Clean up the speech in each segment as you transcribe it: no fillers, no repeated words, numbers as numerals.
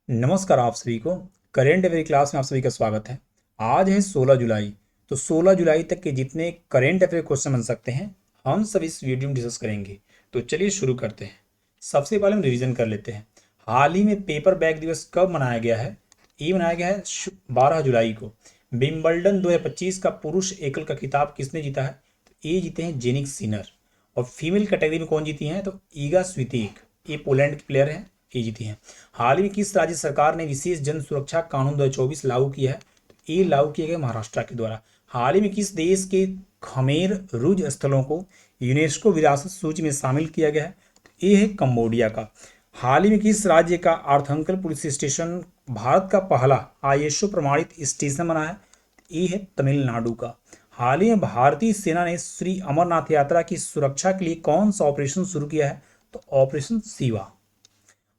नमस्कार आप सभी को। करेंट अफेयर क्लास में आप सभी का स्वागत है। आज है 16 जुलाई। तो 16 जुलाई तक के जितने करेंट अफेयर क्वेश्चन बन सकते हैं हम सब इस वीडियो में डिस्कस करेंगे। तो चलिए शुरू करते हैं। सबसे पहले हम रिवीजन कर लेते हैं। हाल ही में पेपर बैग दिवस कब मनाया गया है? ये मनाया गया है 12 जुलाई को। विंबलडन 2025 का पुरुष एकल का खिताब किसने जीता है? तो ये जीते हैं जेनिक सिनर। और फीमेल कैटेगरी में कौन जीती हैं? तो ईगा स्वितेक, ये पोलैंड की प्लेयर हैं, ये जीती हैं। हाल ही में किस राज्य सरकार ने विशेष जन सुरक्षा कानून 2024 लागू किया है? तो ये लागू किया गया महाराष्ट्र के द्वारा। हाल ही में किस देश के खमेर रुज स्थलों को यूनेस्को विरासत सूची में शामिल किया गया है? तो ये है कंबोडिया का। हाल ही में किस राज्य का आर्थंकल पुलिस स्टेशन भारत का पहला आईएसओ प्रमाणित स्टेशन बना है? तो ये है तमिलनाडु का। हाल ही में भारतीय सेना ने श्री अमरनाथ यात्रा की सुरक्षा के लिए कौन सा ऑपरेशन शुरू किया है? तो ऑपरेशन शिवा।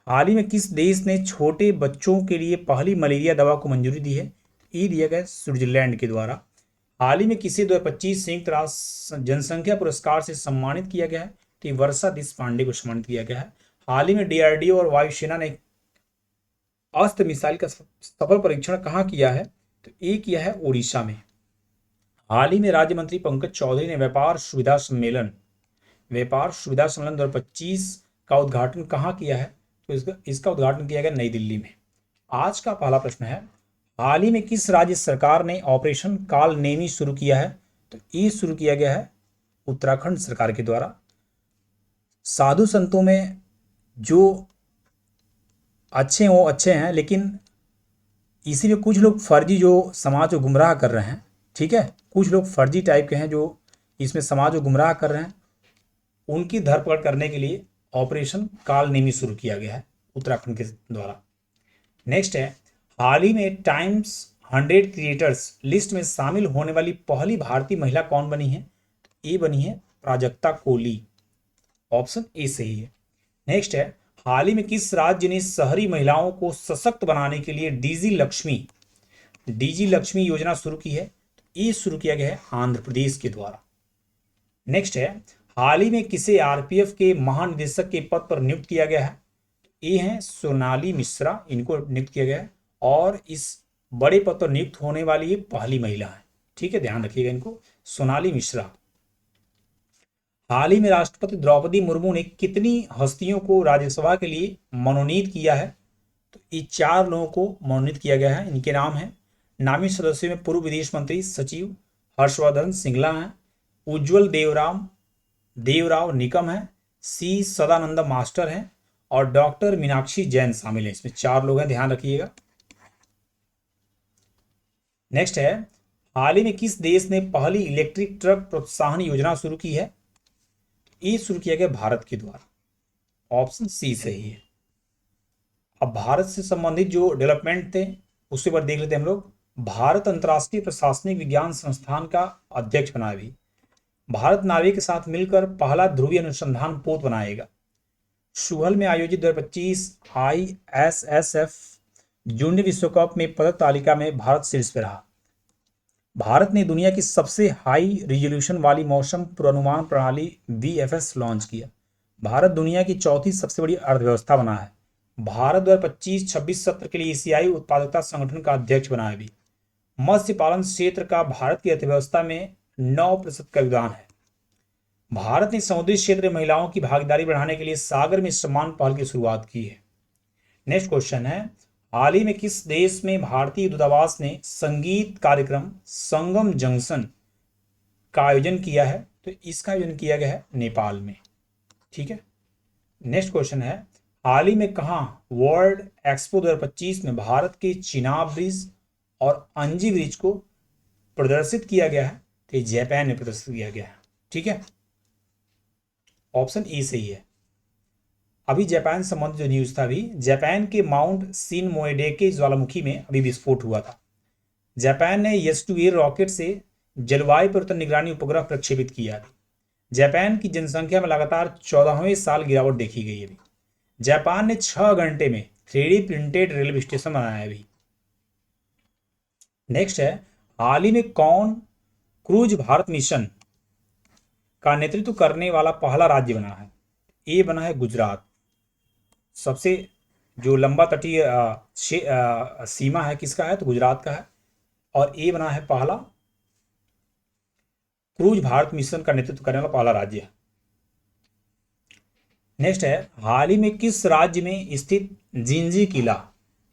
हाल ही में किस देश ने छोटे बच्चों के लिए पहली मलेरिया दवा को मंजूरी दी है? ये दिया गया स्विट्जरलैंड के द्वारा। हाल ही में किसे 2025 संयुक्त राष्ट्र जनसंख्या पुरस्कार से सम्मानित किया गया है? तो वर्षा दिस पांडे को सम्मानित किया गया है। हाल ही में डीआरडीओ और वायुसेना ने अस्त्र मिसाइल का सफल परीक्षण कहाँ किया है? तो ये किया है ओडिशा में। हाल ही में राज्य मंत्री पंकज चौधरी ने व्यापार सुविधा सम्मेलन 2025 का उद्घाटन कहाँ किया है? तो इसका उद्घाटन किया गया नई दिल्ली में। आज का पहला प्रश्न है, हाल ही में किस राज्य सरकार ने ऑपरेशन काल नेमी शुरू किया है? तो ये शुरू किया गया है उत्तराखंड सरकार के द्वारा। साधु संतों में जो अच्छे हैं वो अच्छे हैं, लेकिन इसी में कुछ लोग फर्जी जो समाज को गुमराह कर रहे हैं। ठीक है, कुछ लोग फर्जी टाइप के हैं जो इसमें समाज को गुमराह कर रहे हैं। उनकी धरपकड़ करने के लिए ऑपरेशन काल नेमी शुरू किया गया है उत्तराखंड के द्वारा। नेक्स्ट है, हाल ही में टाइम्स 100 क्रिएटर्स लिस्ट में शामिल होने वाली पहली भारतीय महिला कौन बनी है? ये बनी है प्राजक्ता कोहली। ऑप्शन ए सही है। नेक्स्ट है, हाल ही में किस राज्य ने शहरी महिलाओं को सशक्त बनाने के लिए डीजी लक्ष्मी योजना शुरू की है? ये शुरू किया गया है आंध्र प्रदेश के द्वारा। नेक्स्ट है, हाल ही में किसे आरपीएफ के महानिदेशक के पद पर नियुक्त किया गया है? ये हैं सोनाली मिश्रा, इनको नियुक्त किया गया है। और इस बड़े पद पर नियुक्त होने वाली ये पहली महिला है। ठीक है, ध्यान रखिएगा इनको, सोनाली मिश्रा। हाल ही में राष्ट्रपति द्रौपदी मुर्मू ने कितनी हस्तियों को राज्यसभा के लिए मनोनीत किया है? तो ये 4 लोगों को मनोनीत किया गया है। इनके नाम हैं, नामित सदस्यों में पूर्व विदेश मंत्री सचिव हर्षवर्धन श्रृंगला हैं, उज्ज्वल देवराव निकम है, सी सदानंद मास्टर हैं और डॉक्टर मीनाक्षी जैन शामिल हैं। इसमें 4 लोग हैं, ध्यान रखिएगा। नेक्स्ट है, हाल ही में किस देश ने पहली इलेक्ट्रिक ट्रक प्रोत्साहन योजना शुरू की है? ये शुरू किया गया भारत के द्वारा। ऑप्शन सी सही है। अब भारत से संबंधित जो डेवलपमेंट थे उसके बाद देख लेते हैं हम लोग। भारत अंतर्राष्ट्रीय प्रशासनिक विज्ञान संस्थान का अध्यक्ष बना भी। भारत नार्वे के साथ मिलकर पहला ध्रुवीय अनुसंधान पोत बनाएगा। सुहल में आयोजित 2025 ISSF जूनियर विश्व कप में पदक तालिका में भारत शीर्ष पर रहा। भारत ने दुनिया की सबसे हाई रिजोल्यूशन वाली मौसम पूर्वानुमान प्रणाली VFS लॉन्च किया। भारत दुनिया की चौथी सबसे बड़ी अर्थव्यवस्था बना है। भारत 2025-26 सत्र के लिए एशियाई उत्पादकता संगठन का अध्यक्ष बना है भी। मत्स्य पालन क्षेत्र का भारत की अर्थव्यवस्था में 9% का योगदान है। भारत ने समुद्री क्षेत्र में महिलाओं की भागीदारी बढ़ाने के लिए सागर में सम्मान पहल की शुरुआत की है। नेक्स्ट क्वेश्चन है, हाल ही में किस देश में भारतीय दूतावास ने संगीत कार्यक्रम संगम जंक्शन का आयोजन किया है? तो इसका आयोजन किया गया है नेपाल में। ठीक है। नेक्स्ट क्वेश्चन है, हाल ही में कहां वर्ल्ड एक्सपो 2025 में भारत के चिनाब ब्रिज और अंजी ब्रिज को प्रदर्शित किया गया है? तो जापान में प्रदर्शित किया गया है। ठीक है, ऑप्शन ए सही है। अभी जापान संबंधित जो न्यूज था, अभी जापान के माउंट सिन मोएडेके ज्वालामुखी में अभी विस्फोट हुआ था। जापान ने S2A रॉकेट से जलवायु परिवर्तन निगरानी उपग्रह प्रक्षेपित किया। जापान की जनसंख्या में लगातार 14वें साल गिरावट देखी गई है। जापान ने 6 घंटे में 3D प्रिंटेड रेलवे स्टेशन बनाया है। नेक्स्ट है, हाल ही में कौन क्रूज भारत मिशन का नेतृत्व करने वाला पहला राज्य बना है? ए बना है गुजरात। सबसे जो लंबा तटीय सीमा है किसका है, तो गुजरात का है। और ए बना है पहला क्रूज भारत मिशन का नेतृत्व करने वाला पहला राज्य है। नेक्स्ट है, हाल ही में किस राज्य में स्थित जिंजी किला,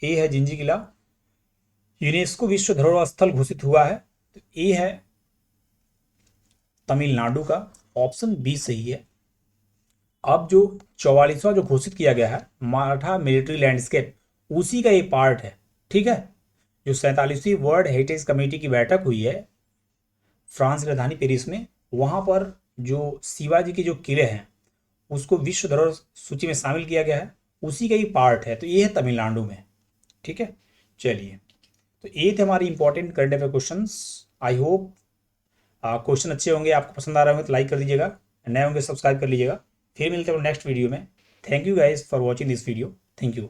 ए है जिंजी किला, यूनेस्को विश्व धरोहर स्थल घोषित हुआ है, तो ए है तमिलनाडु का, ऑप्शन बी सही है। अब जो 44वां जो घोषित किया गया है मराठा मिलिट्री लैंडस्केप, उसी का ये पार्ट है, ठीक है। जो 47वीं वर्ल्ड हेरिटेज कमेटी की बैठक हुई है फ्रांस की राजधानी पेरिस में, वहां पर जो शिवाजी के जो किले हैं उसको विश्व धरोहर सूची में शामिल किया गया है, उसी का ही पार्ट है, तो ये है तमिलनाडु में, ठीक है। चलिए, तो ये थे हमारी important current affair questions. I hope question अच्छे होंगे, आपको पसंद आ रहे होंगे तो लाइक कर दीजिएगा, नए होंगे सब्सक्राइब कर लीजिएगा। फिर मिलते हैं नेक्स्ट वीडियो में। Thank you guys for watching this video. Thank you.